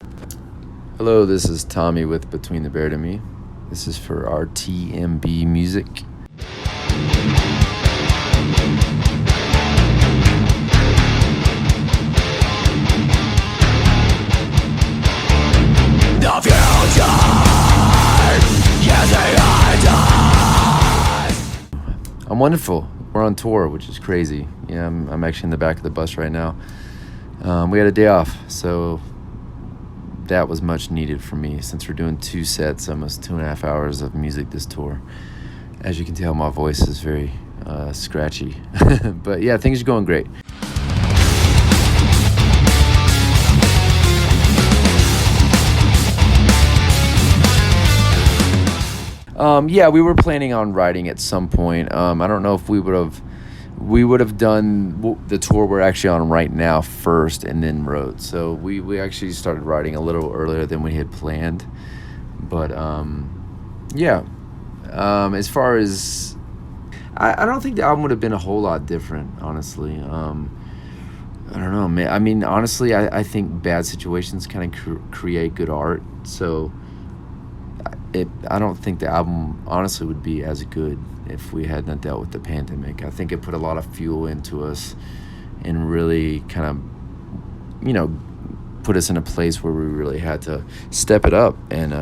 Hello, this is Tommy with Between the Bear to Me. This is for our TMB music. The future, I'm wonderful. We're on tour, which is crazy. Yeah, I'm actually in the back of the bus right now. We had a day off, so that was much needed for me since we're doing 2 sets, almost 2.5 hours of music this tour. As you can tell, my voice is very scratchy. But yeah, things are going great. Yeah, we were planning on writing at some point. I don't know if we would have done the tour we're actually on right now first and then wrote. So we actually started writing a little earlier than we had planned. But yeah, as far as I don't think the album would have been a whole lot different, honestly. I don't know, man. I mean, honestly, I think bad situations kind of create good art. So I don't think the album honestly would be as good if we had not dealt with the pandemic. I think it put a lot of fuel into us and really kind of, put us in a place where we really had to step it up and,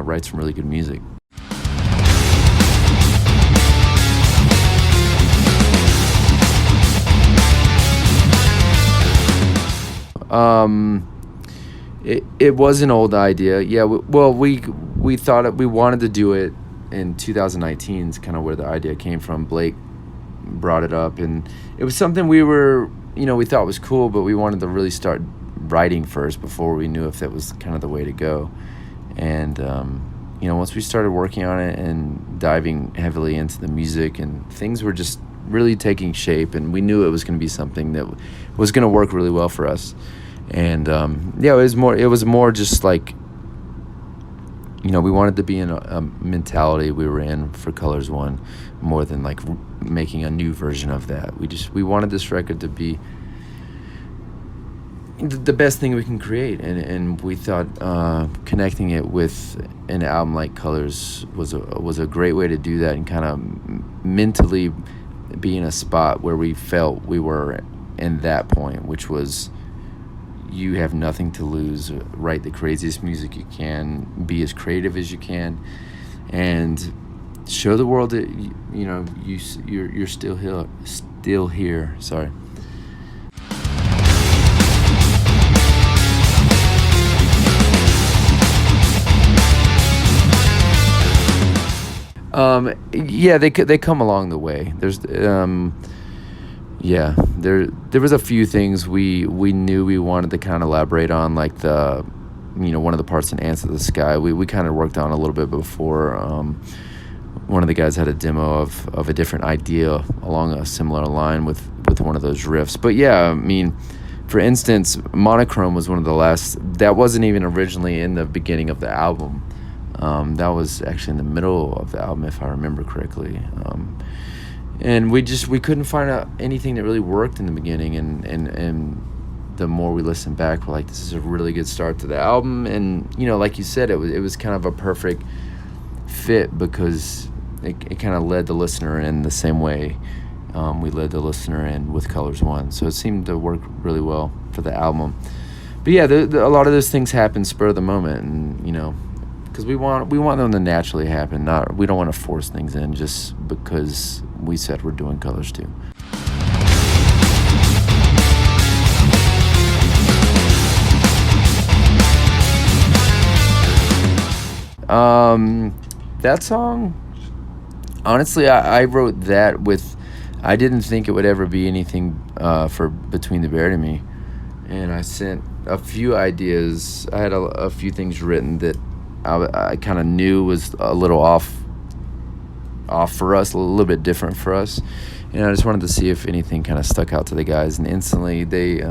write some really good music. It was an old idea. Yeah, we thought we wanted to do it in 2019 is kind of where the idea came from. Blake brought it up, and it was something we thought was cool, but we wanted to really start writing first before we knew if that was kind of the way to go. And once we started working on it and diving heavily into the music, and things were just really taking shape, and we knew it was going to be something that was going to work really well for us. And it was more just like, we wanted to be in a mentality we were in for Colors One, more than like making a new version of that. We wanted this record to be the best thing we can create, and we thought connecting it with an album like Colors was a great way to do that, and kind of mentally be in a spot where we felt we were in that point, which was, you have nothing to lose. Write the craziest music you can, be as creative as you can, and show the world that you're still here. Sorry. They come along the way. There's there was a few things we knew we wanted to kind of elaborate on, like the one of the parts in Answer the Sky we kind of worked on a little bit before. One of the guys had a demo of a different idea along a similar line with one of those riffs. But yeah, I mean, for instance, Monochrome was one of the last, that wasn't even originally in the beginning of the album. That was actually in the middle of the album, if I remember correctly. And we couldn't find anything that really worked in the beginning, and the more we listened back, we're like, this is a really good start to the album. And like you said, it was kind of a perfect fit, because it kind of led the listener in the same way we led the listener in with Colors One. So it seemed to work really well for the album. But yeah, a lot of those things happen spur of the moment, and because we want them to naturally happen. We don't want to force things in just because we said we're doing Colors too. That song, honestly, I wrote that with, I didn't think it would ever be anything for Between the Bear to Me, and I sent a few ideas. I had a few things written that I kind of knew was a little off for us, a little bit different for us, and I just wanted to see if anything kind of stuck out to the guys. And instantly they I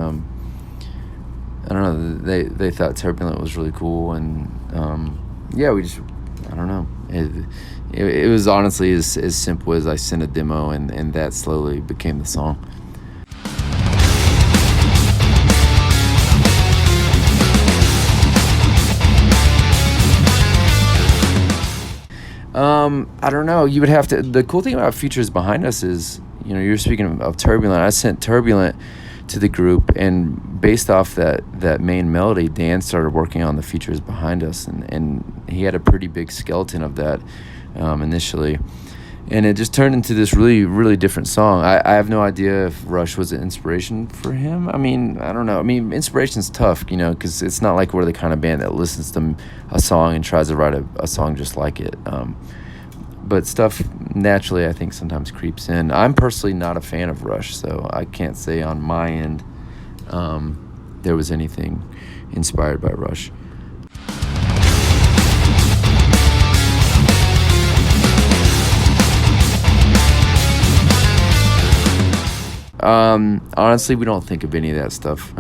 don't know, they thought Turbulent was really cool, and I don't know, it was honestly as simple as I sent a demo, and that slowly became the song. I don't know. You would have to. The cool thing about Futures Behind Us is, you're speaking of Turbulent. I sent Turbulent to the group, and based off that main melody, Dan started working on the Futures Behind Us, and he had a pretty big skeleton of that initially. And it just turned into this really, really different song. I have no idea if Rush was an inspiration for him. I mean, I don't know. I mean, inspiration's tough, because it's not like we're the kind of band that listens to a song and tries to write a song just like it. But stuff naturally, I think, sometimes creeps in. I'm personally not a fan of Rush, so I can't say on my end there was anything inspired by Rush. Honestly, we don't think of any of that stuff.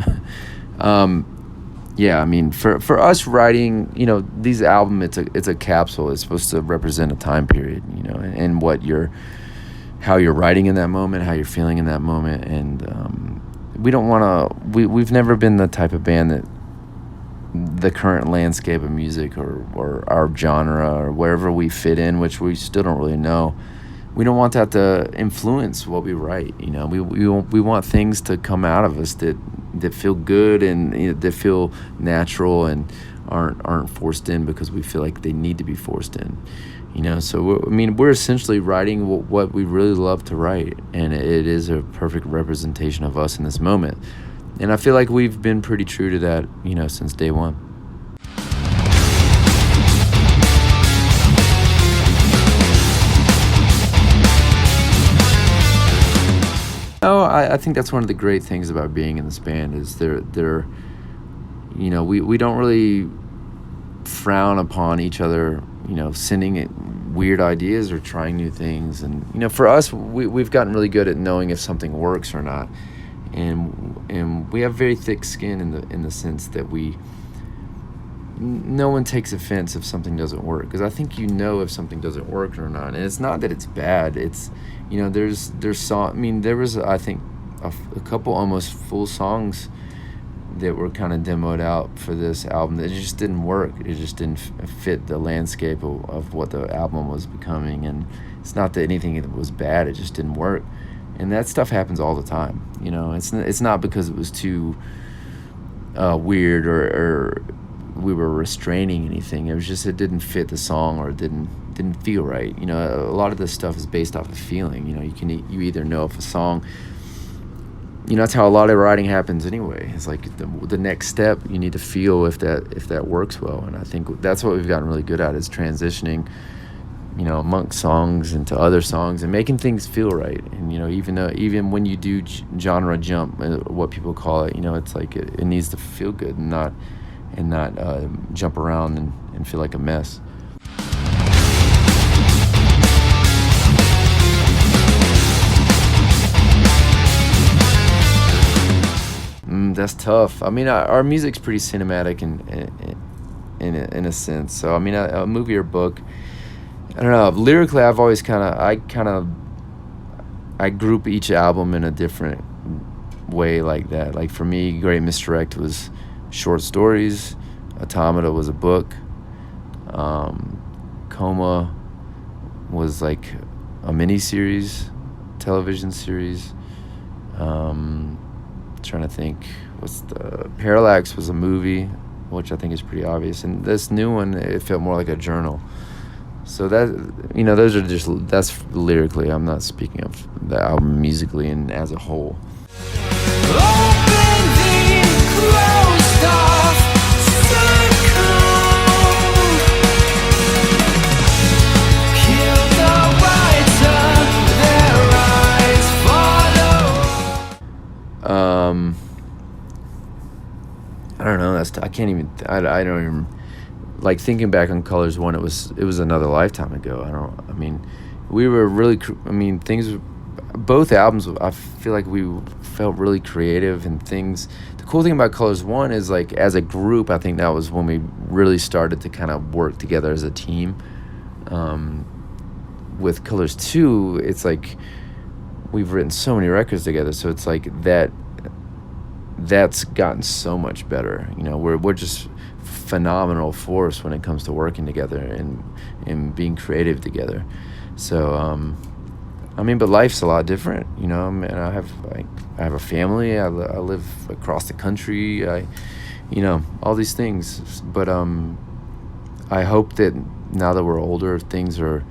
Yeah, I mean, for us writing, these album, it's a capsule. It's supposed to represent a time period, and how you're writing in that moment, how you're feeling in that moment, and we don't want to. We've never been the type of band that the current landscape of music or our genre or wherever we fit in, which we still don't really know. We don't want that to influence what we write. We want things to come out of us that feel good and that feel natural and aren't forced in because we feel like they need to be forced in. So we're essentially writing what we really love to write, and it is a perfect representation of us in this moment. And I feel like we've been pretty true to that, since day one. No, I think that's one of the great things about being in this band is we don't really frown upon each other, sending weird ideas or trying new things. And, for us, we've gotten really good at knowing if something works or not. And we have very thick skin in the sense that no one takes offense if something doesn't work, because I think if something doesn't work or not. And it's not that it's bad. It's there was, I think, a couple almost full songs that were kind of demoed out for this album that just didn't work. It just didn't fit the landscape of what the album was becoming. And it's not that anything was bad. It just didn't work. And that stuff happens all the time. It's not because it was too weird or we were restraining anything. It was just it didn't fit the song or it didn't feel right. A lot of this stuff is based off of feeling. You either know if a song, that's how a lot of writing happens anyway. It's like the next step, you need to feel if that works well. And I think that's what we've gotten really good at, is transitioning amongst songs into other songs and making things feel right. And even when you do genre jump, what people call it, it's like it needs to feel good and not jump around and feel like a mess. That's tough. I mean, our music's pretty cinematic in a sense. So I mean, a movie or book, I don't know. Lyrically, I've always I group each album in a different way like that. Like for me, Great Misdirect was short stories. Automata was a book. Coma was like a mini-series, television series. Trying to think, what's the Parallax was a movie, which I think is pretty obvious. And this new one, it felt more like a journal. So that, those are that's lyrically. I'm not speaking of the album musically and as a whole. I don't know. I can't even. I don't even. Like thinking back on Colors 1, it was another lifetime ago. We were really. Things. Both albums, I feel like we felt really creative and things. The cool thing about Colors 1 is like as a group, I think that was when we really started to kind of work together as a team. With Colors 2, it's like we've written so many records together, so it's like that that's gotten so much better. We're just phenomenal force when it comes to working together and being creative together. So but life's a lot different. And I have a family. I live across the country. All these things. But I hope that now that we're older, things are,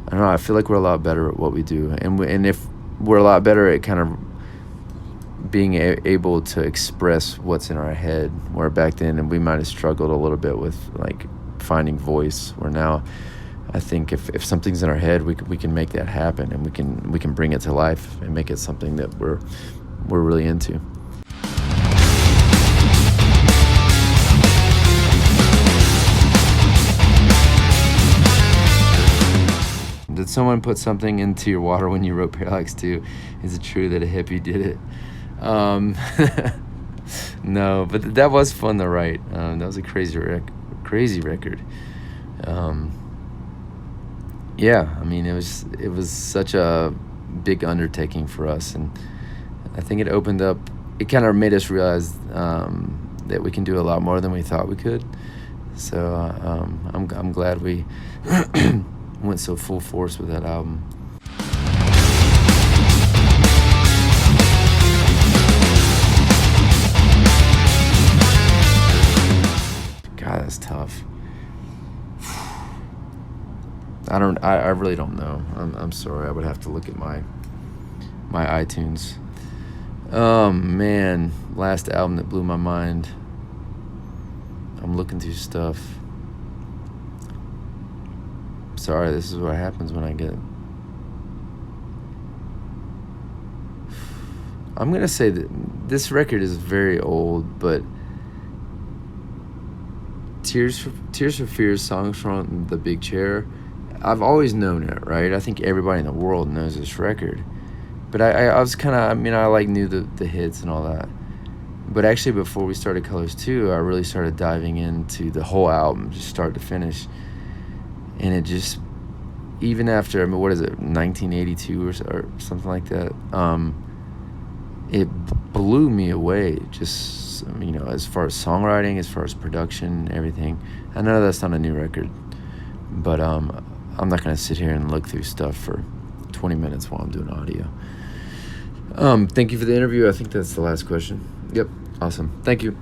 I don't know, I feel like we're a lot better at what we do. And if we're a lot better at kind of being able to express what's in our head, where back then and we might have struggled a little bit with like finding voice, where now I think if something's in our head, we can make that happen, and we can bring it to life and make it something that we're really into. Did someone put something into your water when you wrote Parallax 2? Is it true that a hippie did it? No, but that was fun to write. That was a crazy record. Yeah, it was such a big undertaking for us, and I think it kind of made us realize that we can do a lot more than we thought we could. So I'm glad we went so full force with that album. God, that's tough. I really don't know. I'm sorry. I would have to look at my iTunes. Oh man, last album that blew my mind. I'm looking through stuff. Sorry, this is what happens when I get. I'm gonna say that this record is very old, but Tears for Fears, songs from the Big Chair, I've always known it, right? I think everybody in the world knows this record. But I was kind of, I knew the hits and all that. But actually, before we started Colors 2, I really started diving into the whole album, just start to finish. And it just, even after, what is it, 1982 or something like that, it blew me away, just, as far as songwriting, as far as production, everything. I know that's not a new record, but I'm not going to sit here and look through stuff for 20 minutes while I'm doing audio. Thank you for the interview. I think that's the last question. Yep, awesome. Thank you.